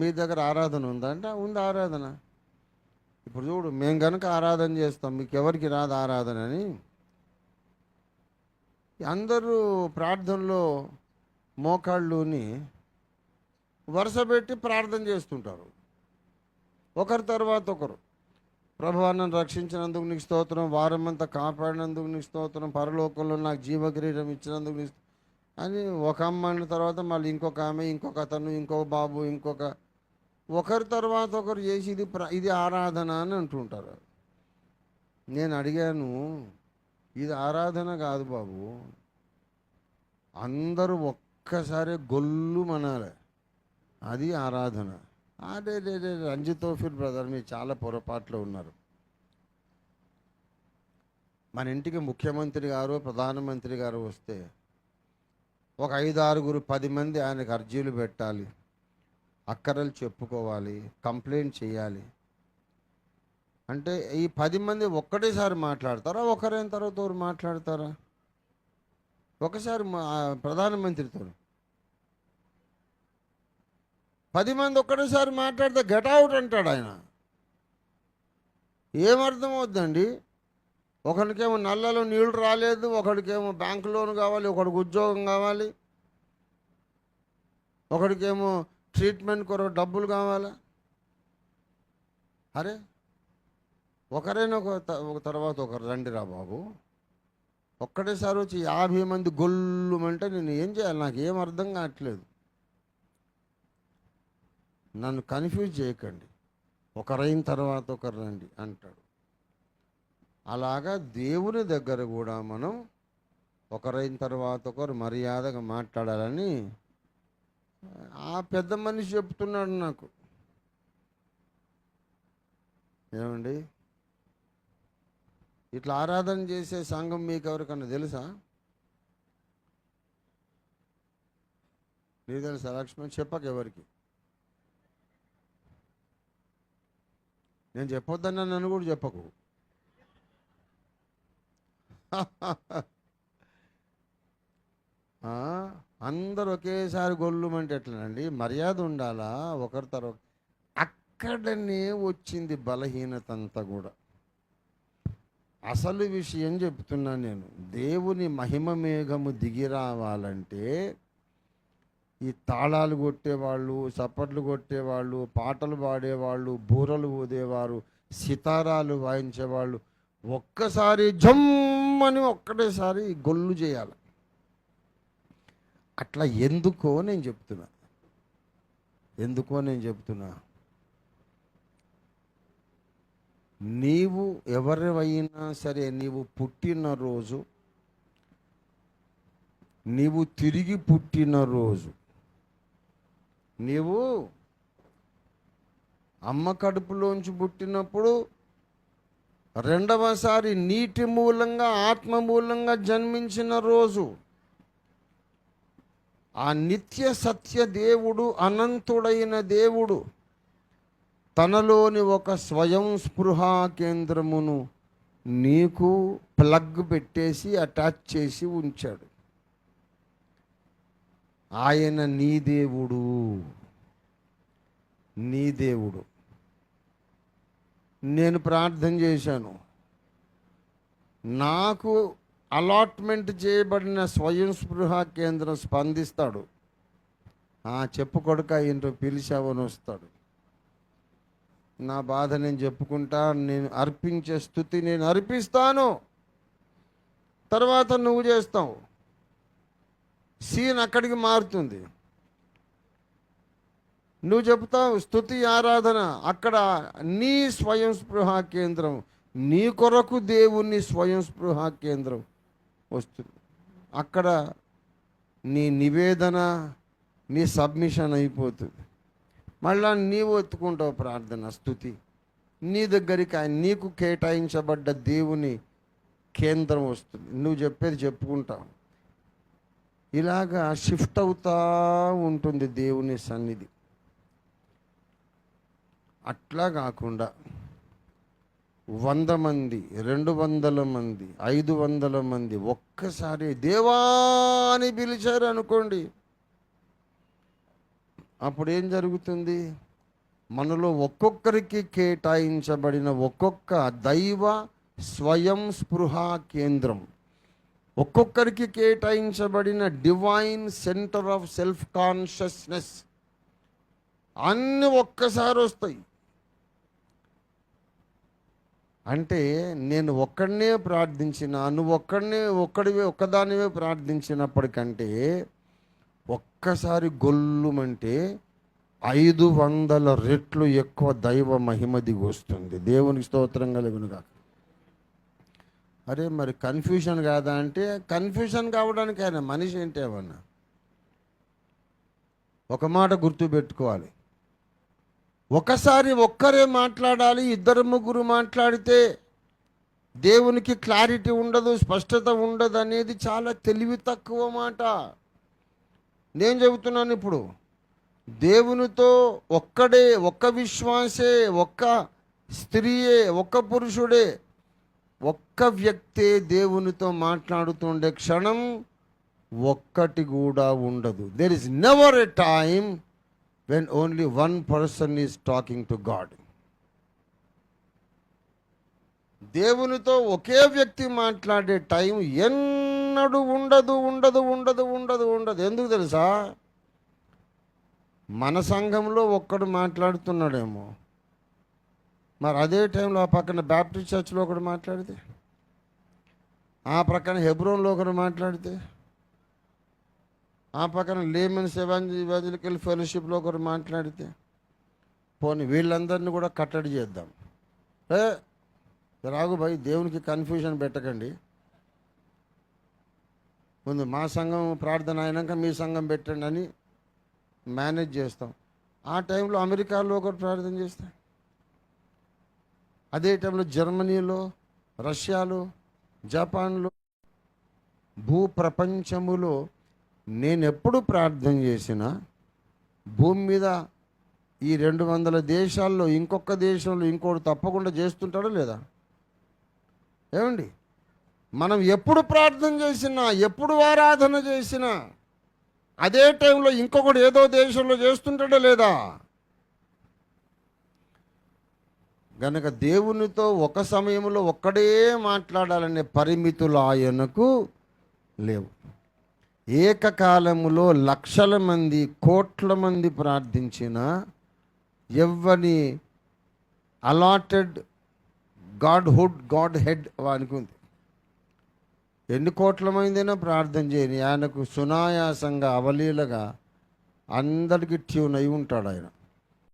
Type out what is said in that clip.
మీ దగ్గర ఆరాధన ఉందా అంటే ఉంది ఆరాధన. ఇప్పుడు చూడు, మేము కనుక ఆరాధన చేస్తాం, మీకు ఎవరికి రాదు ఆరాధన అని. అందరూ ప్రార్థనలో మోకాళ్ళుని వరుస పెట్టి ప్రార్థన చేస్తుంటారు, ఒకరి తర్వాత ఒకరు. ప్రభువా, నన్ను రక్షించినందుకు నీకు స్తోత్రం, వారమంతా కాపాడినందుకు నీకు స్తోత్రం, పరలోకంలో నాకు జీవకిరీటం ఇచ్చినందుకు నీకు అని ఒక అమ్మాయిన తర్వాత మళ్ళీ ఇంకొక ఆమె, ఇంకొక అతను, ఇంకొక బాబు, ఒకరి తర్వాత ఒకరు చేసి ఇది ఆరాధన అని అంటుంటారు. నేను అడిగాను, ఇది ఆరాధన కాదు బాబు, అందరూ ఒక్కసారి గొల్లు మనాలి, అది ఆరాధన. అదే రంజిత్ తోఫీర్ బ్రదర్, మీరు చాలా పొరపాట్లు ఉన్నారు. మన ఇంటికి ముఖ్యమంత్రి గారు, ప్రధానమంత్రి గారు వస్తే ఒక 5, 6, 10 మంది ఆయనకు అర్జీలు పెట్టాలి, అక్కరలు చెప్పుకోవాలి, కంప్లైంట్ చేయాలి. అంటే ఈ 10 మంది ఒక్కటేసారి మాట్లాడతారా, ఒకరైన తర్వాత ఒకరు మాట్లాడతారా? ఒకసారి ప్రధానమంత్రితో 10 మంది ఒక్కటేసారి మాట్లాడితే గెట్ అవుట్ అంటాడు ఆయన. ఏమర్థం అవుద్దండి? ఒకరికేమో నల్లలో నీళ్లు రాలేదు, ఒకడికేమో బ్యాంకు లోన్ కావాలి, ఒకడికి ఉద్యోగం కావాలి, ఒకడికేమో ట్రీట్మెంట్ కొరకు డబ్బులు కావాలా. అరే, ఒకరైనా ఒక తర్వాత ఒకరు రండి రా బాబు. ఒక్కటేసారి వచ్చి 50 మంది గొల్లుమంటే నేను ఏం చేయాలి? నాకు ఏం అర్థం కావట్లేదు. నన్ను కన్ఫ్యూజ్ చేయకండి, ఒకరైన తర్వాత ఒకరు రండి అంటాడు. అలాగా దేవుని దగ్గర కూడా మనం ఒకరైన తర్వాత ఒకరు మర్యాదగా మాట్లాడాలని ఆ పెద్ద మనిషి చెప్తున్నాడు నాకు. ఏమండి, ఇట్లా ఆరాధన చేసే సంఘం మీకు ఎవరికన్నా తెలుసా? నీకు తెలుసా లక్ష్మణ్? చెప్పక ఎవరికి. నేను చెప్పొద్దన్నా నన్ను కూడా చెప్పకు. అందరు ఒకేసారి గొల్లుమంటే ఎట్లనండి? మర్యాద ఉండాలా ఒకరి తర్వాత. అక్కడనే వచ్చింది బలహీనత అంతా కూడా. అసలు విషయం చెప్తున్నాను నేను. దేవుని మహిమ మేఘము దిగి రావాలంటే ఈ తాళాలు కొట్టేవాళ్ళు, చప్పట్లు కొట్టేవాళ్ళు, పాటలు పాడేవాళ్ళు, బూరలు ఊదేవారు, సితారాలు వాయించేవాళ్ళు ఒక్కసారి జమ్మని ఒక్కటేసారి గొల్లు చేయాలి. అట్లా ఎందుకో నేను చెప్తున్నా. నీవు ఎవరివైనా సరే, నీవు పుట్టినరోజు, నీవు తిరిగి పుట్టినరోజు, నీవు అమ్మ కడుపులోంచి పుట్టినప్పుడు, రెండవసారి నీటి మూలంగా ఆత్మ మూలంగా జన్మించిన రోజు, ఆ నిత్య సత్య దేవుడు, అనంతుడైన దేవుడు తనలోని ఒక స్వయం స్పృహా కేంద్రమును నీకు ప్లగ్ పెట్టేసి అటాచ్ చేసి ఉంచాడు. ఆయన నీ దేవుడు. నేను ప్రార్థన చేశాను, నాకు అలాట్మెంట్ చేయబడిన స్వయం స్పృహ కేంద్రం స్పందిస్తాడు. చెప్పు కొడుక, ఏంటో పిలిచావని వస్తాడు. నా బాధ నేను చెప్పుకుంటా, నేను అర్పించే స్తుతి నేను అర్పిస్తాను, తర్వాత నువ్వు చేస్తావు. సీన్ అక్కడికి మారుతుంది. నువ్వు చెప్తావు స్తుతి ఆరాధన, అక్కడ నీ స్వయం స్పృహ కేంద్రం, నీ కొరకు దేవుని స్వయం స్పృహ కేంద్రం వస్తుంది. అక్కడ నీ నివేదన, నీ సబ్మిషన్ అయిపోతుంది. మళ్ళా నీవు ఎత్తుకుంటావు ప్రార్థన, స్తుతి. నీ దగ్గరికి నీకు కేటాయించబడ్డ దేవుని కేంద్రం వస్తుంది. నువ్వు చెప్పేది చెప్పుకుంటావు. ఇలాగా షిఫ్ట్ అవుతూ ఉంటుంది దేవుని సన్నిధి. అట్లా కాకుండా 100 మంది, 200 మంది, 500 మంది ఒక్కసారి దేవా అని పిలిచారు అనుకోండి, అప్పుడు ఏం జరుగుతుంది? మనలో ఒక్కొక్కరికి కేటాయించబడిన ఒక్కొక్క దైవ స్వయం స్పృహ కేంద్రం, ఒక్కొక్కరికి కేటాయించబడిన divine centre of self consciousness అన్నీ ఒక్కసారి వస్తాయి. అంటే నేను ఒక్కడనే ప్రార్థించిన, నువ్వు ఒక్కదానివే ప్రార్థించినప్పటికంటే ఒక్కసారి గొల్లుమంటే 500 రెట్లు ఎక్కువ దైవ మహిమ దిగి వస్తుంది. దేవునికి స్తోత్రం కలుగునుగా. అరే మరి కన్ఫ్యూషన్ కాదా అంటే, కన్ఫ్యూషన్ కావడానికి ఆయన మనిషి ఏంటి ఏమన్నా? ఒక మాట గుర్తుపెట్టుకోవాలి, ఒకసారి ఒక్కరే మాట్లాడాలి. 2-3 మాట్లాడితే దేవునికి క్లారిటీ ఉండదు, స్పష్టత ఉండదు అనేది చాలా తెలివి తక్కువ మాట. నేను చెబుతున్నాను ఇప్పుడు, దేవునితో ఒక్కడే, ఒక్క విశ్వాసే, ఒక్క స్త్రీయే, ఒక్క పురుషుడే, ఒక్క వ్యక్తే దేవునితో మాట్లాడుతుండే క్షణం ఒక్కటి కూడా ఉండదు. There is never a time when only one person is talking to God. దేవునితో ఒకే వ్యక్తి మాట్లాడే టైం ఎన్నడూ ఉండదు. ఎందుకు తెలుసా? మన సంఘంలో ఒక్కడు మాట్లాడుతున్నాడేమో, మరి అదే టైంలో ఆ పక్కన బ్యాప్టిస్ట్ చర్చ్లో ఒకడు మాట్లాడితే, ఆ ప్రక్కన హెబ్రోన్లో ఒకడు మాట్లాడితే, ఆ పక్కన లేమన్స్ ఎవాంజలికల్ ఫెలోషిప్లో ఒకరు మాట్లాడితే, పోనీ వీళ్ళందరినీ కూడా కట్టడి చేద్దాం. రాఘు భాయ్, దేవునికి కన్ఫ్యూజన్ పెట్టకండి, ముందు మా సంఘం ప్రార్థన అయినాక మీ సంఘం పెట్టండి అని మేనేజ్ చేస్తాం. ఆ టైంలో అమెరికాలో ఒకరు ప్రార్థన చేస్తాం, అదే టైంలో జర్మనీలో, రష్యాలో, జపాన్లో, భూప్రపంచములో నేను ఎప్పుడు ప్రార్థన చేసినా భూమి మీద ఈ 200 దేశాల్లో ఇంకొక దేశంలో ఇంకోటి తప్పకుండా చేస్తుంటాడో లేదా? ఏమండి, మనం ఎప్పుడు ప్రార్థన చేసినా, ఎప్పుడు ఆరాధన చేసినా అదే టైంలో ఇంకొకటి ఏదో దేశంలో చేస్తుంటాడో లేదా? గనక దేవునితో ఒక సమయంలో ఒక్కడే మాట్లాడాలనే పరిమితులు ఆయనకు లేవు. ఏకకాలములో లక్షల మంది, కోట్ల మంది ప్రార్థించిన ఎవ్వని అలాటెడ్ గాడ్ హెడ్ వానికి ఉంది. ఎన్ని కోట్ల మందినా ప్రార్థన చేయని ఆయనకు సునాయాసంగా, అవలీలగా అందరికీ ట్యూన్ అయి ఉంటాడు ఆయన.